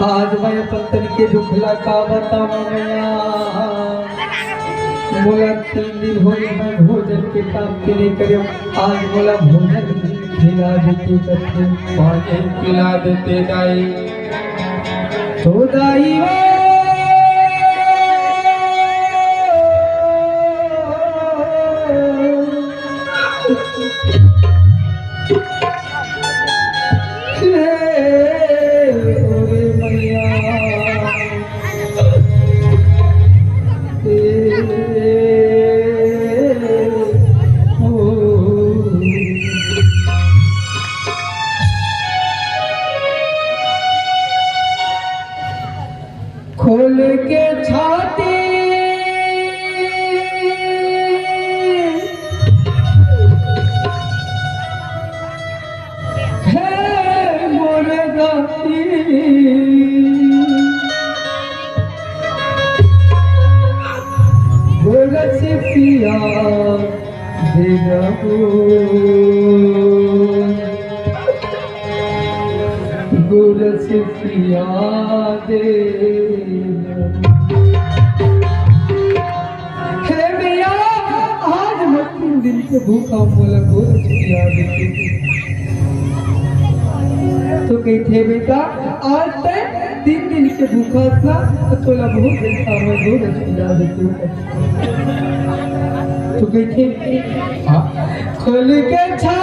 आज मैं अपन के दुखला का बताऊं मैया मोला 3 दिन हो गए मैं भोजन के काम के नहीं करियो। आज मोला भोजन खिला देते करते पानी पिला देते दाई तो दाई खोल के छाती है मोर गाती गोरस पिया देगा गोरस पिया दे दिन के भूखा बोला गोरस पिया देते तो कही थे बेटा आज तक 3 दिन के भूखा था तो तोला बहुत देता मैं गोरस पिया देती तो कही थे खोल के छा